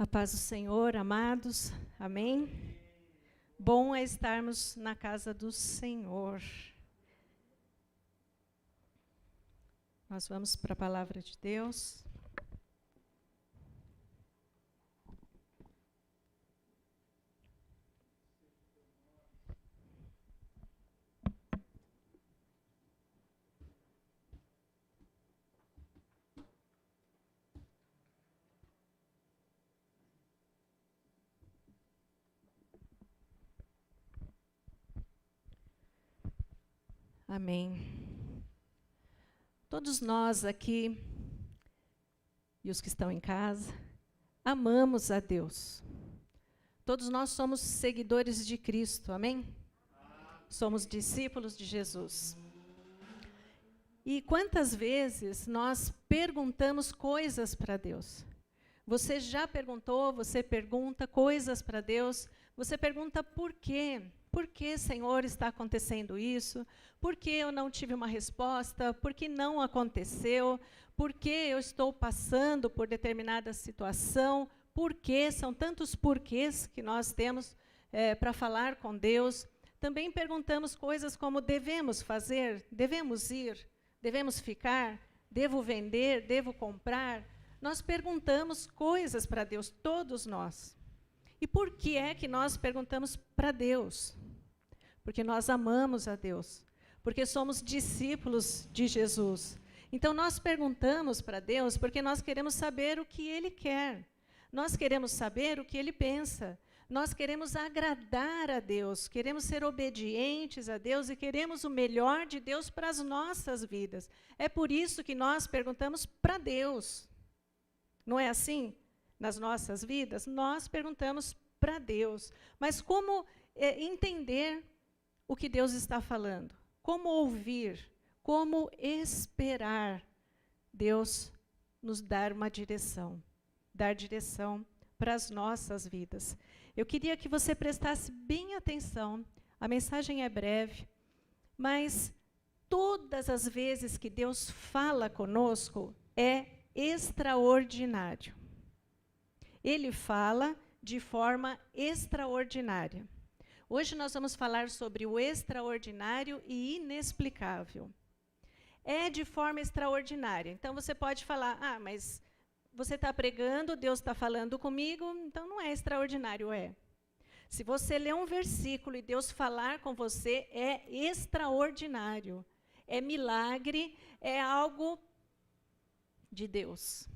A paz do Senhor, amados, amém? Bom é estarmos na casa do Senhor. Nós vamos para a palavra de Deus. Amém. Todos nós aqui, e os que estão em casa, amamos a Deus. Todos nós somos seguidores de Cristo, amém? Somos discípulos de Jesus. E quantas vezes nós perguntamos coisas para Deus? Você já perguntou, você pergunta coisas para Deus, você pergunta por quê? Por que, Senhor, está acontecendo isso? Por que eu não tive uma resposta? Por que não aconteceu? Por que eu estou passando por determinada situação? Por que? São tantos porquês que nós temos para falar com Deus. Também perguntamos coisas como devemos fazer, devemos ir, devemos ficar, devo vender, devo comprar. Nós perguntamos coisas para Deus, todos nós. E por que é que nós perguntamos para Deus? Porque nós amamos a Deus, porque somos discípulos de Jesus. Então nós perguntamos para Deus porque nós queremos saber o que Ele quer. Nós queremos saber o que Ele pensa. Nós queremos agradar a Deus, queremos ser obedientes a Deus e queremos o melhor de Deus para as nossas vidas. É por isso que nós perguntamos para Deus. Não é assim? Nas nossas vidas, nós perguntamos para Deus. Mas como entender o que Deus está falando? Como ouvir? Como esperar Deus nos dar uma direção? Dar direção para as nossas vidas. Eu queria que você prestasse bem atenção. A mensagem é breve, mas todas as vezes que Deus fala conosco é extraordinário. Ele fala de forma extraordinária. Hoje nós vamos falar sobre o extraordinário e inexplicável. É de forma extraordinária. Então você pode falar, mas você está pregando, Deus está falando comigo, então não é extraordinário, é. Se você ler um versículo e Deus falar com você, é extraordinário. É milagre, é algo de Deus.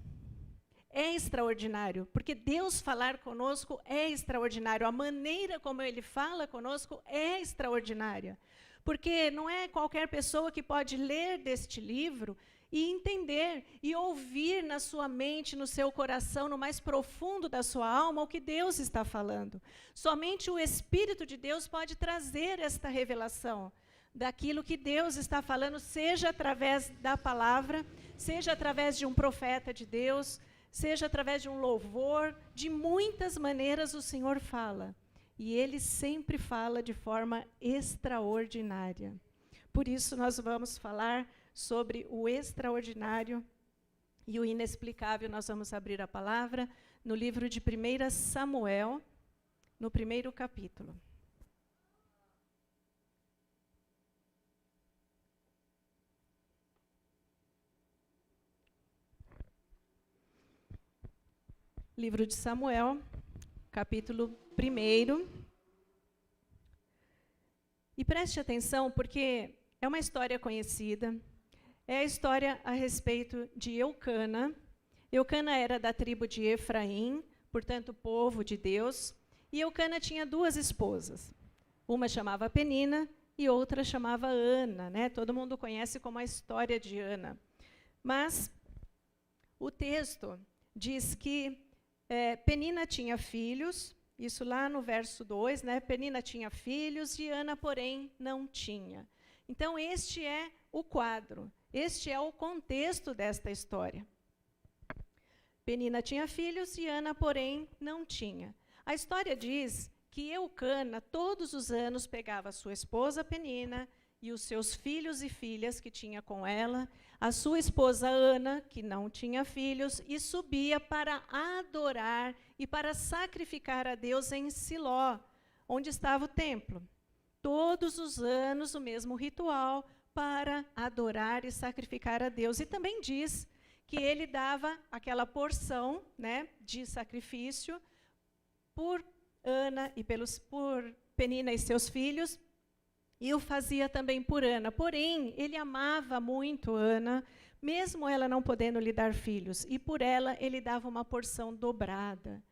É extraordinário, porque Deus falar conosco é extraordinário. A maneira como Ele fala conosco é extraordinária. Porque não é qualquer pessoa que pode ler deste livro e entender e ouvir na sua mente, no seu coração, no mais profundo da sua alma, o que Deus está falando. Somente o Espírito de Deus pode trazer esta revelação daquilo que Deus está falando, seja através da palavra, seja através de um profeta de Deus, seja através de um louvor, de muitas maneiras o Senhor fala. E Ele sempre fala de forma extraordinária. Por isso nós vamos falar sobre o extraordinário e o inexplicável. Nós vamos abrir a palavra no livro de 1 Samuel, no 1º capítulo. Livro de Samuel, capítulo 1. E preste atenção, porque é uma história conhecida. É a história a respeito de Eucana. Eucana era da tribo de Efraim, portanto, povo de Deus. E Eucana tinha 2 esposas. Uma chamava Penina e outra chamava Ana, né? Todo mundo conhece como a história de Ana. Mas o texto diz que Penina tinha filhos, isso lá no verso 2, né? Penina tinha filhos e Ana, porém, não tinha. Então, este é o quadro, este é o contexto desta história. Penina tinha filhos e Ana, porém, não tinha. A história diz que Eucana, todos os anos, pegava sua esposa Penina e os seus filhos e filhas que tinha com ela, a sua esposa Ana, que não tinha filhos, e subia para adorar e para sacrificar a Deus em Siló, onde estava o templo. Todos os anos o mesmo ritual para adorar e sacrificar a Deus. E também diz que ele dava aquela porção, né, de sacrifício por Ana e por Penina e seus filhos, e o fazia também por Ana. Porém, ele amava muito Ana, mesmo ela não podendo lhe dar filhos, e por ela ele dava uma porção dobrada.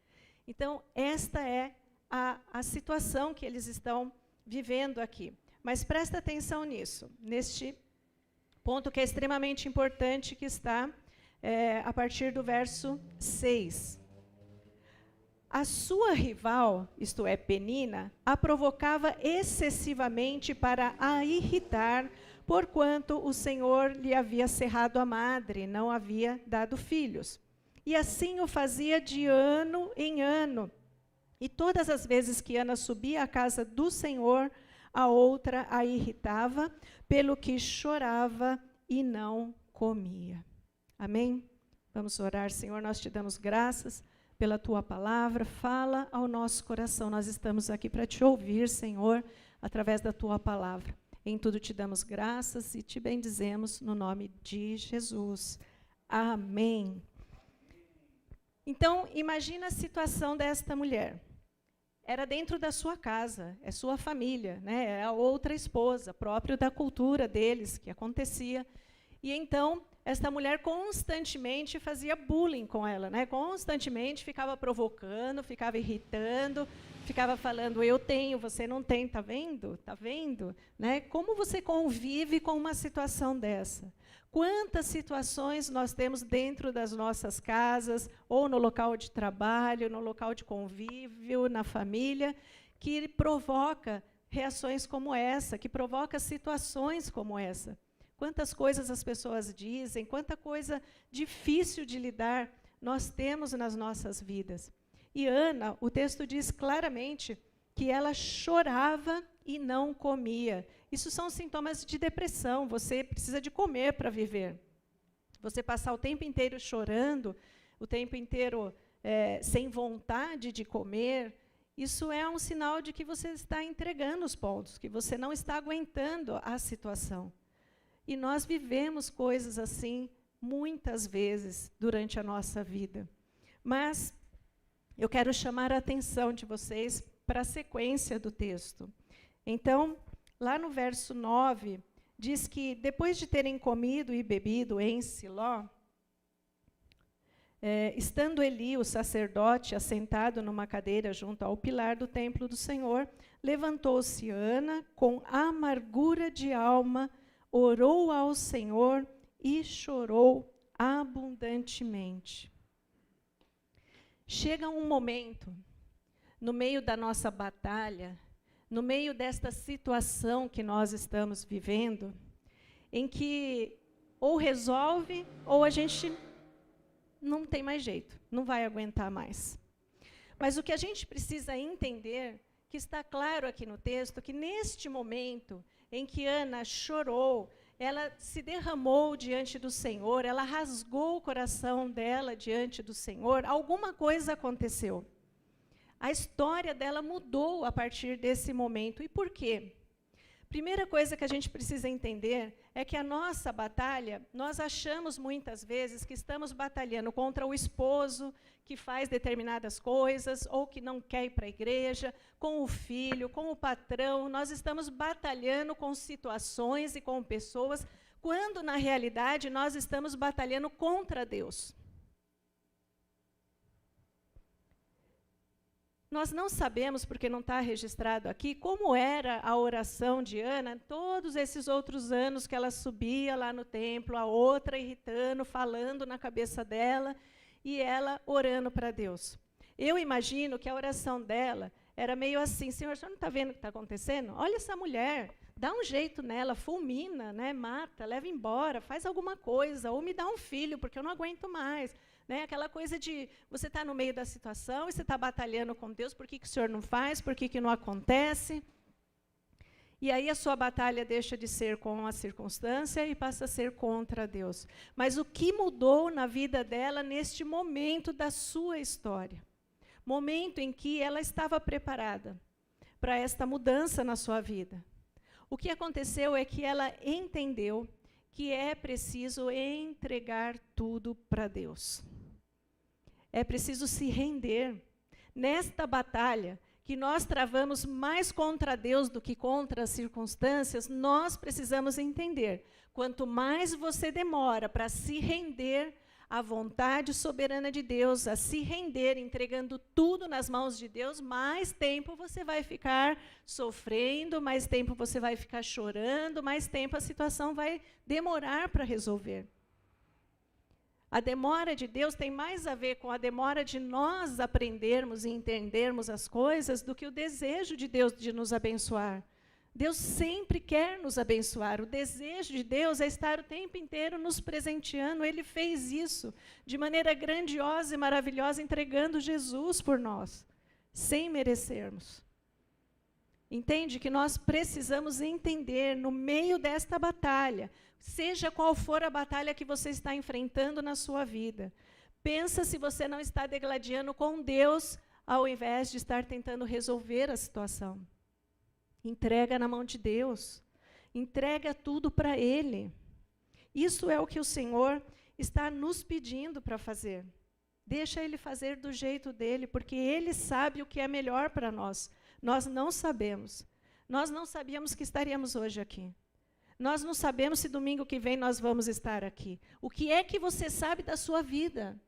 Então, esta é a situação que eles estão vivendo aqui. Mas presta atenção nisso, neste ponto que é extremamente importante, que está a partir do verso 6. A sua rival, isto é, Penina, a provocava excessivamente para a irritar, porquanto o Senhor lhe havia cerrado a madre, não havia dado filhos. E assim o fazia de ano em ano. E todas as vezes que Ana subia à casa do Senhor, a outra a irritava, pelo que chorava e não comia. Amém? Vamos orar. Senhor, nós te damos graças pela tua palavra. Fala ao nosso coração. Nós estamos aqui para te ouvir, Senhor, através da tua palavra. Em tudo te damos graças e te bendizemos no nome de Jesus. Amém. Então, imagina a situação desta mulher. Era dentro da sua casa, é sua família, né? É a outra esposa, próprio da cultura deles, que acontecia. E então, esta mulher constantemente fazia bullying com ela, né? Constantemente ficava provocando, ficava irritando, ficava falando, eu tenho, você não tem, tá vendo? Tá vendo? Né? Como você convive com uma situação dessa? Quantas situações nós temos dentro das nossas casas, ou no local de trabalho, no local de convívio, na família, que provoca reações como essa, que provoca situações como essa. Quantas coisas as pessoas dizem, quanta coisa difícil de lidar nós temos nas nossas vidas. E Ana, o texto diz claramente que ela chorava e não comia. Isso são sintomas de depressão. Você precisa de comer para viver. Você passar o tempo inteiro chorando, o tempo inteiro sem vontade de comer, isso é um sinal de que você está entregando os pontos, que você não está aguentando a situação. E nós vivemos coisas assim muitas vezes durante a nossa vida. Mas eu quero chamar a atenção de vocês para a sequência do texto. Então, lá no verso 9, diz que depois de terem comido e bebido em Siló, estando Eli, o sacerdote, assentado numa cadeira junto ao pilar do templo do Senhor, levantou-se Ana com amargura de alma, orou ao Senhor e chorou abundantemente. Chega um momento, no meio da nossa batalha, no meio desta situação que nós estamos vivendo, em que ou resolve ou a gente não tem mais jeito, não vai aguentar mais. Mas o que a gente precisa entender, que está claro aqui no texto, que neste momento em que Ana chorou, ela se derramou diante do Senhor, ela rasgou o coração dela diante do Senhor, alguma coisa aconteceu. A história dela mudou a partir desse momento. E por quê? Primeira coisa que a gente precisa entender é que a nossa batalha, nós achamos muitas vezes que estamos batalhando contra o esposo que faz determinadas coisas ou que não quer ir para a igreja, com o filho, com o patrão. Nós estamos batalhando com situações e com pessoas, quando, na realidade, nós estamos batalhando contra Deus. Nós não sabemos, porque não está registrado aqui, como era a oração de Ana todos esses outros anos que ela subia lá no templo, a outra irritando, falando na cabeça dela, e ela orando para Deus. Eu imagino que a oração dela era meio assim, Senhor, você não está vendo o que está acontecendo? Olha essa mulher, dá um jeito nela, fulmina, né, mata, leva embora, faz alguma coisa, ou me dá um filho, porque eu não aguento mais. Né, aquela coisa de você está no meio da situação e você está batalhando com Deus, por que o Senhor não faz, por que não acontece? E aí a sua batalha deixa de ser com a circunstância e passa a ser contra Deus. Mas o que mudou na vida dela neste momento da sua história? Momento em que ela estava preparada para esta mudança na sua vida. O que aconteceu é que ela entendeu que é preciso entregar tudo para Deus. É preciso se render. Nesta batalha, que nós travamos mais contra Deus do que contra as circunstâncias, nós precisamos entender. Quanto mais você demora para se render à vontade soberana de Deus, a se render entregando tudo nas mãos de Deus, mais tempo você vai ficar sofrendo, mais tempo você vai ficar chorando, mais tempo a situação vai demorar para resolver. A demora de Deus tem mais a ver com a demora de nós aprendermos e entendermos as coisas do que o desejo de Deus de nos abençoar. Deus sempre quer nos abençoar. O desejo de Deus é estar o tempo inteiro nos presenteando. Ele fez isso de maneira grandiosa e maravilhosa, entregando Jesus por nós, sem merecermos. Entende que nós precisamos entender, no meio desta batalha, seja qual for a batalha que você está enfrentando na sua vida, pensa se você não está degladiando com Deus, ao invés de estar tentando resolver a situação. Entrega na mão de Deus. Entrega tudo para Ele. Isso é o que o Senhor está nos pedindo para fazer. Deixa Ele fazer do jeito dEle, porque Ele sabe o que é melhor para nós. Nós não sabemos. Nós não sabíamos que estaríamos hoje aqui. Nós não sabemos se domingo que vem nós vamos estar aqui. O que é que você sabe da sua vida?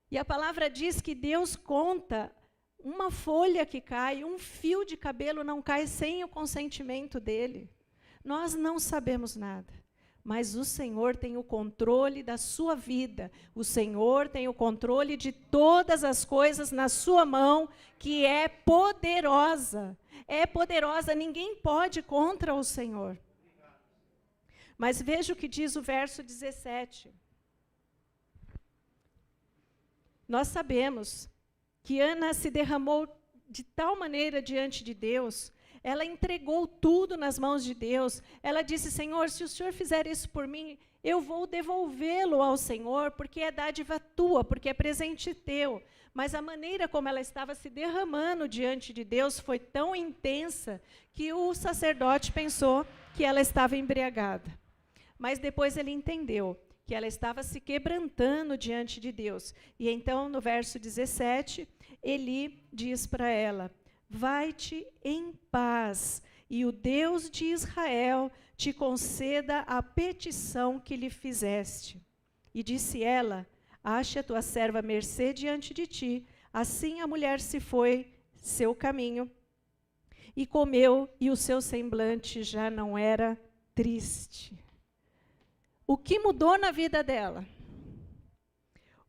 E a palavra diz que Deus conta uma folha que cai, um fio de cabelo não cai sem o consentimento dele. Nós não sabemos nada, mas o Senhor tem o controle da sua vida. O Senhor tem o controle de todas as coisas na sua mão, que é poderosa. É poderosa, ninguém pode contra o Senhor. Mas veja o que diz o verso 17. Nós sabemos que Ana se derramou de tal maneira diante de Deus, ela entregou tudo nas mãos de Deus. Ela disse: Senhor, se o Senhor fizer isso por mim, eu vou devolvê-lo ao Senhor, porque é dádiva tua, porque é presente teu. Mas a maneira como ela estava se derramando diante de Deus foi tão intensa que o sacerdote pensou que ela estava embriagada. Mas depois ele entendeu que ela estava se quebrantando diante de Deus. E então, no verso 17, Eli diz para ela: vai-te em paz, e o Deus de Israel te conceda a petição que lhe fizeste. E disse ela: ache a tua serva mercê diante de ti. Assim a mulher se foi seu caminho, e comeu, e o seu semblante já não era triste. O que mudou na vida dela?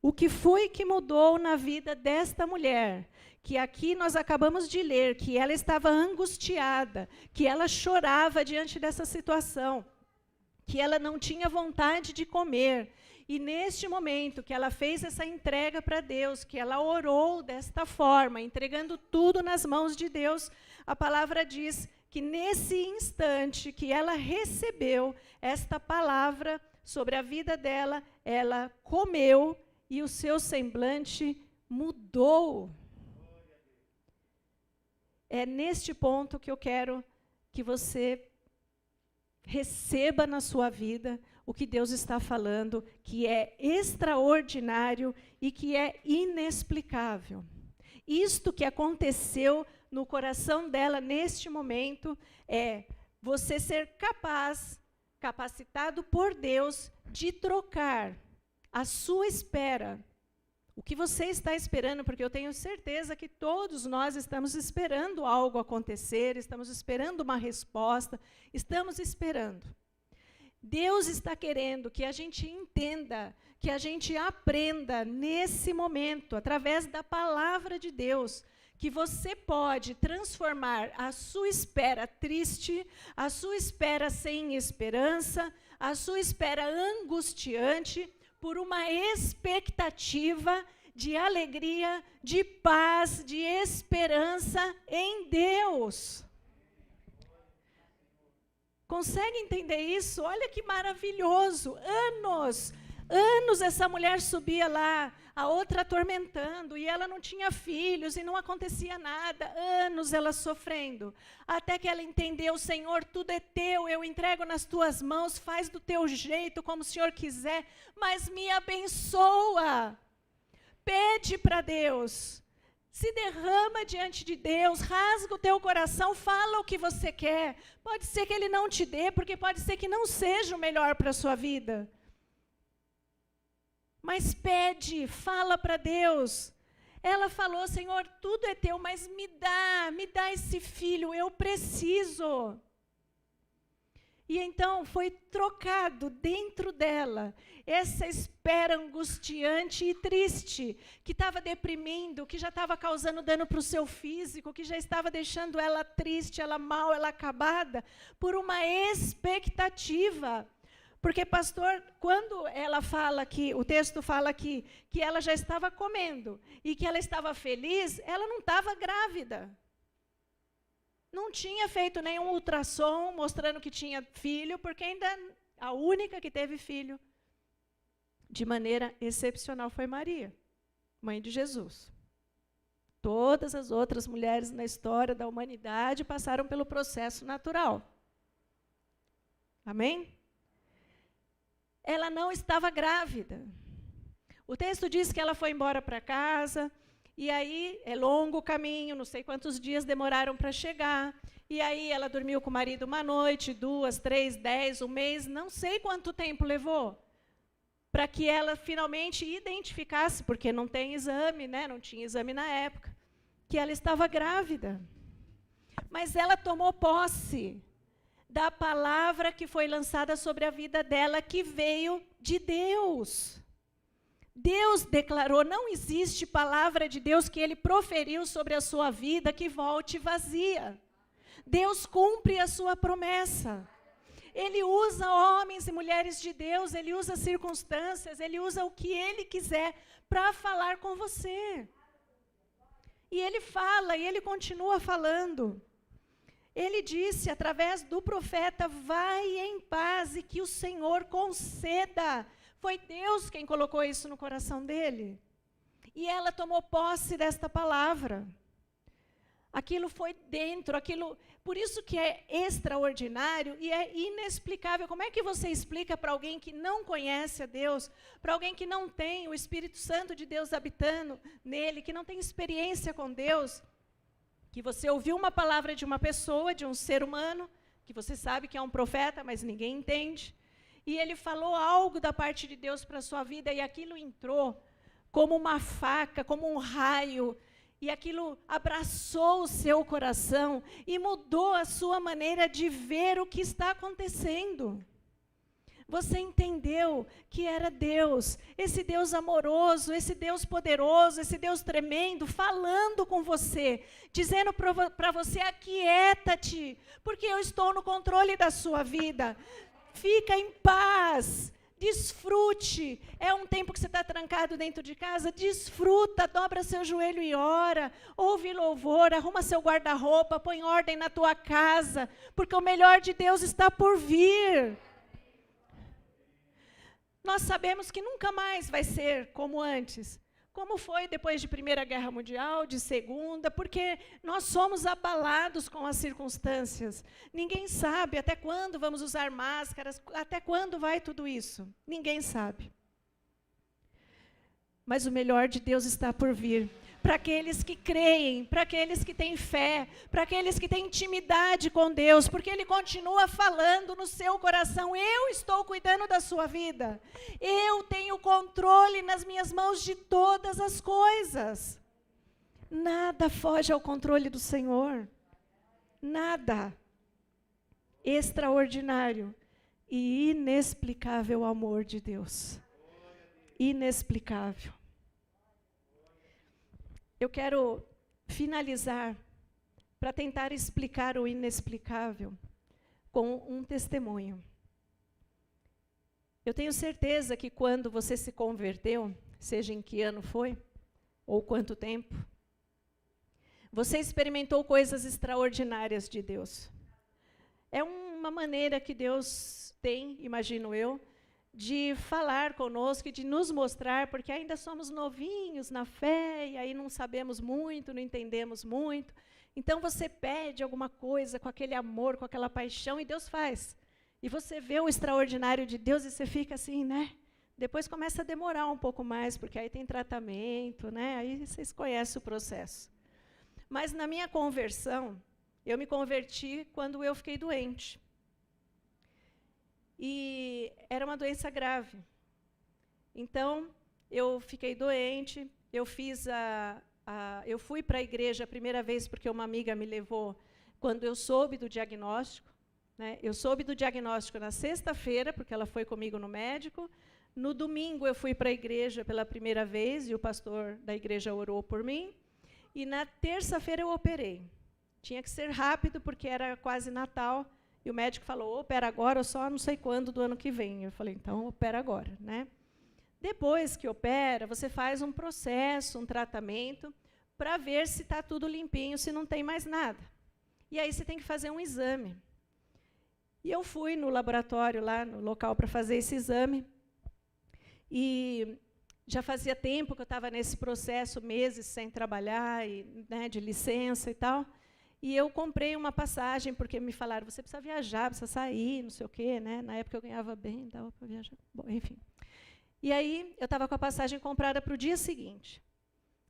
O que foi que mudou na vida desta mulher? Que aqui nós acabamos de ler, que ela estava angustiada, que ela chorava diante dessa situação, que ela não tinha vontade de comer. E neste momento que ela fez essa entrega para Deus, que ela orou desta forma, entregando tudo nas mãos de Deus, a palavra diz que nesse instante que ela recebeu esta palavra sobre a vida dela, ela comeu e o seu semblante mudou. É neste ponto que eu quero que você receba na sua vida o que Deus está falando, que é extraordinário e que é inexplicável. Isto que aconteceu no coração dela neste momento é você ser capacitado por Deus de trocar a sua espera. O que você está esperando, porque eu tenho certeza que todos nós estamos esperando algo acontecer, estamos esperando uma resposta, estamos esperando. Deus está querendo que a gente entenda, que a gente aprenda nesse momento, através da palavra de Deus, que você pode transformar a sua espera triste, a sua espera sem esperança, a sua espera angustiante, por uma expectativa de alegria, de paz, de esperança em Deus. Consegue entender isso? Olha que maravilhoso. Anos essa mulher subia lá, a outra atormentando, e ela não tinha filhos, e não acontecia nada. Anos ela sofrendo. Até que ela entendeu: Senhor, tudo é teu, eu entrego nas tuas mãos, faz do teu jeito, como o Senhor quiser, mas me abençoa. Pede para Deus. Se derrama diante de Deus, rasga o teu coração, fala o que você quer. Pode ser que Ele não te dê, porque pode ser que não seja o melhor para a sua vida. Mas pede, fala para Deus. Ela falou: Senhor, tudo é teu, mas me dá esse filho, eu preciso. E então foi trocado dentro dela essa espera angustiante e triste, que estava deprimindo, que já estava causando dano para o seu físico, que já estava deixando ela triste, ela mal, ela acabada, por uma expectativa. Porque, pastor, quando ela fala que, o texto fala que ela já estava comendo e que ela estava feliz, ela não estava grávida. Não tinha feito nenhum ultrassom mostrando que tinha filho, porque ainda a única que teve filho de maneira excepcional foi Maria, mãe de Jesus. Todas as outras mulheres na história da humanidade passaram pelo processo natural. Amém? Ela não estava grávida. O texto diz que ela foi embora para casa. E aí, é longo o caminho, não sei quantos dias demoraram para chegar. E aí, ela dormiu com o marido uma noite, 2, 3, 10, um mês, não sei quanto tempo levou, para que ela finalmente identificasse, porque não tem exame, né? Não tinha exame na época, que ela estava grávida. Mas ela tomou posse da palavra que foi lançada sobre a vida dela, que veio de Deus. Deus declarou: não existe palavra de Deus que Ele proferiu sobre a sua vida que volte vazia. Deus cumpre a sua promessa. Ele usa homens e mulheres de Deus, Ele usa circunstâncias, Ele usa o que Ele quiser para falar com você. E Ele fala, e Ele continua falando. Ele disse através do profeta: vai em paz e que o Senhor conceda. Foi Deus quem colocou isso no coração dele. E ela tomou posse desta palavra. Aquilo foi dentro, por isso que é extraordinário e é inexplicável. Como é que você explica para alguém que não conhece a Deus, para alguém que não tem o Espírito Santo de Deus habitando nele, que não tem experiência com Deus, que você ouviu uma palavra de uma pessoa, de um ser humano, que você sabe que é um profeta, mas ninguém entende, e ele falou algo da parte de Deus para a sua vida, e aquilo entrou como uma faca, como um raio, e aquilo abraçou o seu coração e mudou a sua maneira de ver o que está acontecendo. Você entendeu que era Deus, esse Deus amoroso, esse Deus poderoso, esse Deus tremendo, falando com você, dizendo para você: aquieta-te, porque eu estou no controle da sua vida. Fica em paz, desfrute. É um tempo que você está trancado dentro de casa, desfruta, dobra seu joelho e ora, ouve louvor, arruma seu guarda-roupa, põe ordem na tua casa, porque o melhor de Deus está por vir. Nós sabemos que nunca mais vai ser como antes, como foi depois de Primeira Guerra Mundial, de Segunda, porque nós somos abalados com as circunstâncias. Ninguém sabe até quando vamos usar máscaras, até quando vai tudo isso. Ninguém sabe. Mas o melhor de Deus está por vir. Para aqueles que creem, para aqueles que têm fé, para aqueles que têm intimidade com Deus, porque Ele continua falando no seu coração: eu estou cuidando da sua vida, eu tenho controle nas minhas mãos de todas as coisas. Nada foge ao controle do Senhor, nada. Extraordinário e inexplicável amor de Deus, inexplicável. Eu quero finalizar para tentar explicar o inexplicável com um testemunho. Eu tenho certeza que quando você se converteu, seja em que ano foi, ou quanto tempo, você experimentou coisas extraordinárias de Deus. É um uma maneira que Deus tem, imagino eu, de falar conosco e de nos mostrar, porque ainda somos novinhos na fé, e aí não sabemos muito, não entendemos muito. Então você pede alguma coisa com aquele amor, com aquela paixão, e Deus faz. E você vê o extraordinário de Deus e você fica assim, né? Depois começa a demorar um pouco mais, porque aí tem tratamento, né? Aí vocês conhecem o processo. Mas na minha conversão, eu me converti quando eu fiquei doente. E era uma doença grave. Então, eu fiquei doente, eu fui para a igreja a primeira vez porque uma amiga me levou quando eu soube do diagnóstico. Né? Eu soube do diagnóstico na sexta-feira, porque ela foi comigo no médico. No domingo, eu fui para a igreja pela primeira vez, e o pastor da igreja orou por mim. E na terça-feira, eu operei. Tinha que ser rápido, porque era quase Natal. E o médico falou, opera agora, ou só não sei quando do ano que vem. Eu falei, então, opera agora. Né? Depois que opera, você faz um processo, um tratamento, para ver se está tudo limpinho, se não tem mais nada. E aí você tem que fazer um exame. E eu fui no laboratório, lá no local, para fazer esse exame. E já fazia tempo que eu estava nesse processo, meses sem trabalhar, né, de licença e tal. E eu comprei uma passagem, porque me falaram, você precisa viajar, precisa sair, não sei o quê. Né? Na época eu ganhava bem, dava para viajar. Bom, enfim. E aí eu estava com a passagem comprada para o dia seguinte.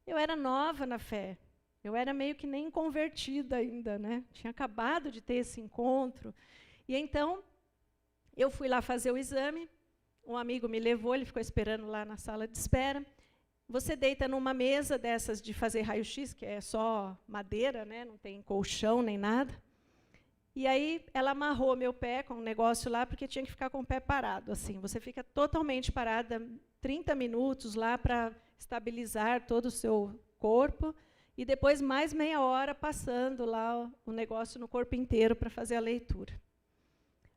Eu era nova na fé. Eu era meio que nem convertida ainda. Né? Tinha acabado de ter esse encontro. E então, eu fui lá fazer o exame. Um amigo me levou, ele ficou esperando lá na sala de espera. Você deita numa mesa dessas de fazer raio-x, que é só madeira, né? Não tem colchão nem nada. E aí ela amarrou meu pé com um negócio lá, porque tinha que ficar com o pé parado. Assim, você fica totalmente parada, 30 minutos lá para estabilizar todo o seu corpo, e depois mais meia hora passando lá o negócio no corpo inteiro para fazer a leitura.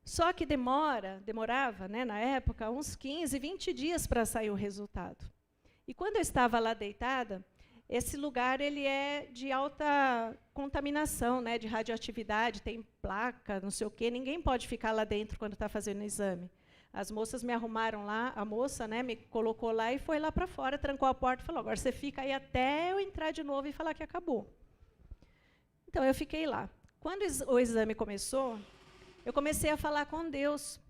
Só que demorava, né, na época, uns 15, 20 dias para sair o resultado. E quando eu estava lá deitada, esse lugar ele é de alta contaminação, né, de radioatividade, tem placa, não sei o quê, ninguém pode ficar lá dentro quando está fazendo o exame. As moças me arrumaram lá, a moça, né, me colocou lá e foi lá para fora, trancou a porta e falou, agora você fica aí até eu entrar de novo e falar que acabou. Então, eu fiquei lá. Quando o exame começou, eu comecei a falar com Deus,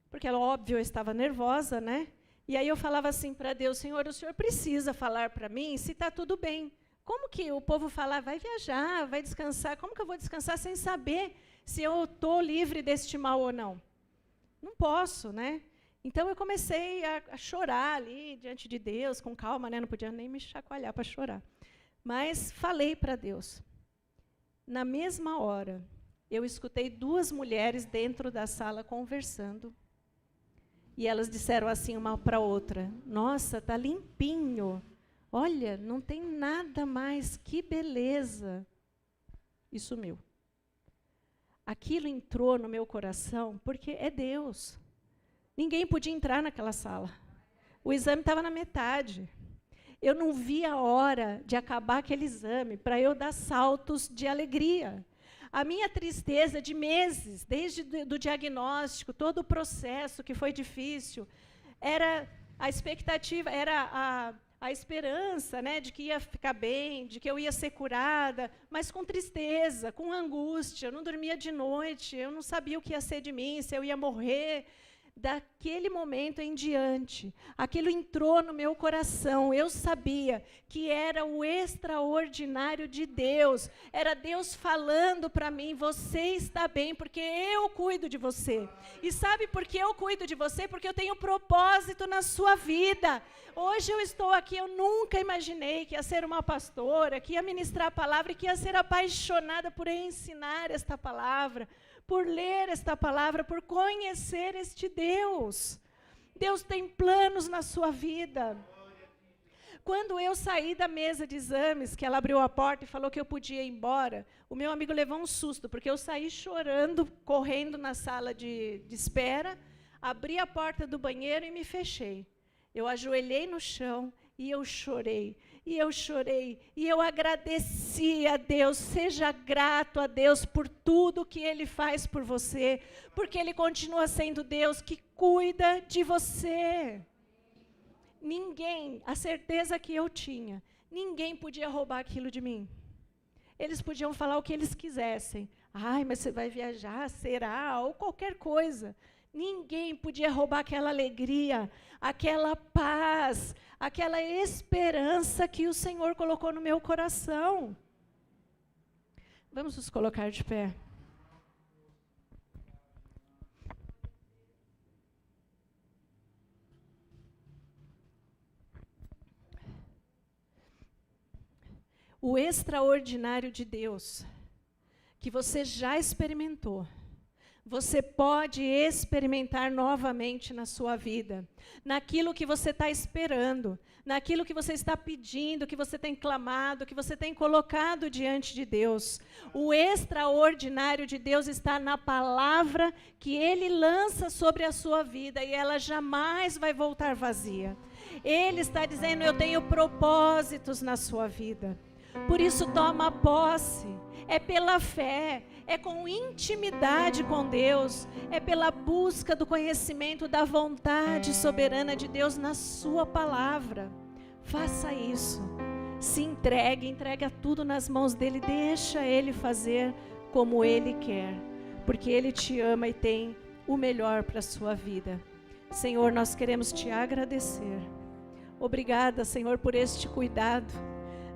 porque, óbvio, eu estava nervosa, né? E aí eu falava assim para Deus, Senhor, o Senhor precisa falar para mim se está tudo bem. Como que o povo fala, vai viajar, vai descansar, como que eu vou descansar sem saber se eu estou livre deste mal ou não? Não posso, né? Então eu comecei a chorar ali diante de Deus, com calma, né? Não podia nem me chacoalhar para chorar. Mas falei para Deus. Na mesma hora, eu escutei duas mulheres dentro da sala conversando. E elas disseram assim uma para a outra, nossa, está limpinho. Olha, não tem nada mais, que beleza. E sumiu. Aquilo entrou no meu coração porque é Deus. Ninguém podia entrar naquela sala. O exame estava na metade. Eu não vi a hora de acabar aquele exame para eu dar saltos de alegria. A minha tristeza de meses, desde do diagnóstico, todo o processo que foi difícil, era a expectativa, era a esperança, né, de que ia ficar bem, de que eu ia ser curada, mas com tristeza, com angústia. Eu não dormia de noite, eu não sabia o que ia ser de mim, se eu ia morrer. Daquele momento em diante, aquilo entrou no meu coração. Eu sabia que era o extraordinário de Deus. Era Deus falando para mim, você está bem, porque eu cuido de você. E sabe por que eu cuido de você? Porque eu tenho propósito na sua vida. Hoje eu estou aqui, eu nunca imaginei que ia ser uma pastora, que ia ministrar a palavra e que ia ser apaixonada por ensinar esta palavra, por ler esta palavra, por conhecer este Deus. Deus tem planos na sua vida. Quando eu saí da mesa de exames, que ela abriu a porta e falou que eu podia ir embora, o meu amigo levou um susto, porque eu saí chorando, correndo na sala de espera, abri a porta do banheiro e me fechei. Eu ajoelhei no chão E eu chorei, e eu agradeci a Deus. Seja grato a Deus por tudo que Ele faz por você, porque Ele continua sendo Deus que cuida de você. Ninguém, a certeza que eu tinha, ninguém podia roubar aquilo de mim. Eles podiam falar o que eles quisessem. Ai, mas você vai viajar, será? Ou qualquer coisa. Ninguém podia roubar aquela alegria, aquela paz, aquela esperança que o Senhor colocou no meu coração. Vamos nos colocar de pé. O extraordinário de Deus, que você já experimentou, você pode experimentar novamente na sua vida, naquilo que você está esperando, naquilo que você está pedindo, que você tem clamado, que você tem colocado diante de Deus. O extraordinário de Deus está na palavra que Ele lança sobre a sua vida e ela jamais vai voltar vazia. Ele está dizendo: eu tenho propósitos na sua vida. Por isso, toma posse. É pela fé, é com intimidade com Deus, é pela busca do conhecimento da vontade soberana de Deus na sua palavra. Faça isso. Se entrega tudo nas mãos dele, deixa ele fazer como ele quer, porque ele te ama e tem o melhor para a sua vida. Senhor, nós queremos te agradecer. Obrigada, Senhor, por este cuidado.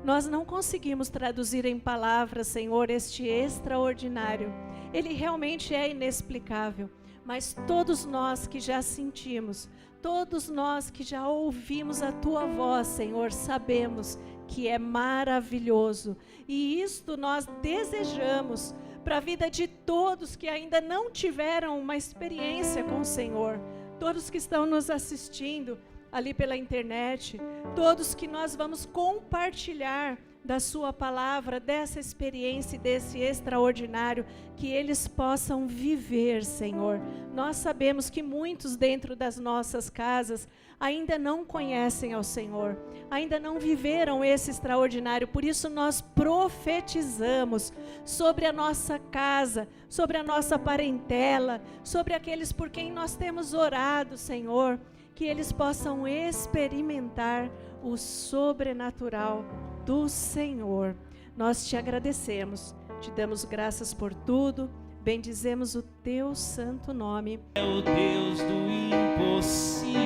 Nós não conseguimos traduzir em palavras, Senhor, este extraordinário. Ele realmente é inexplicável, mas todos nós que já sentimos, todos nós que já ouvimos a Tua voz, Senhor, sabemos que é maravilhoso. E isto nós desejamos para a vida de todos que ainda não tiveram uma experiência com o Senhor. Todos que estão nos assistindo ali pela internet, todos que nós vamos compartilhar da sua palavra, dessa experiência e desse extraordinário, que eles possam viver, Senhor. Nós sabemos que muitos dentro das nossas casas ainda não conhecem ao Senhor, ainda não viveram esse extraordinário, por isso nós profetizamos sobre a nossa casa, sobre a nossa parentela, sobre aqueles por quem nós temos orado, Senhor, que eles possam experimentar o sobrenatural do Senhor. Nós te agradecemos, te damos graças por tudo, bendizemos o teu santo nome. É o Deus do impossível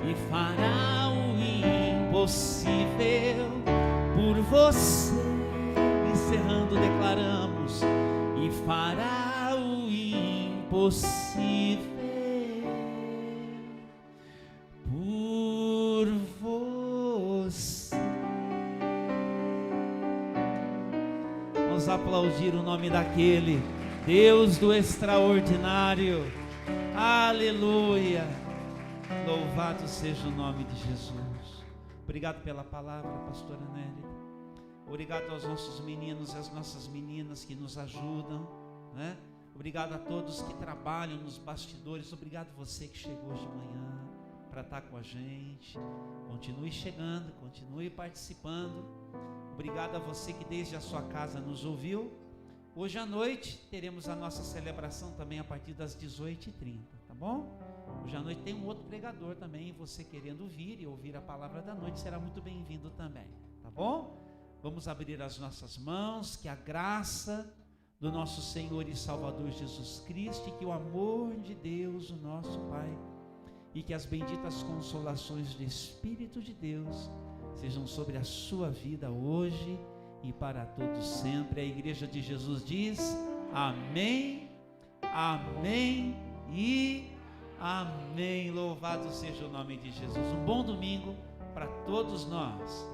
e fará o impossível por você. Encerrando, declaramos: e fará o impossível por você. Vamos aplaudir o nome daquele Deus do extraordinário. Aleluia. Louvado seja o nome de Jesus. Obrigado pela palavra, pastora Nélida. Obrigado aos nossos meninos e às nossas meninas que nos ajudam, né? Obrigado a todos que trabalham nos bastidores. Obrigado a você que chegou hoje de manhã para estar com a gente. Continue chegando, continue participando. Obrigado a você que desde a sua casa nos ouviu. Hoje à noite teremos a nossa celebração também a partir das 18h30, tá bom? Hoje à noite tem um outro pregador também. Você querendo vir e ouvir a palavra da noite será muito bem-vindo também, tá bom? Vamos abrir as nossas mãos, que a graça do nosso Senhor e Salvador Jesus Cristo, e que o amor de Deus, o nosso Pai, e que as benditas consolações do Espírito de Deus sejam sobre a sua vida hoje e para todos sempre. A igreja de Jesus diz: amém, amém e amém. Louvado seja o nome de Jesus. Um bom domingo para todos nós.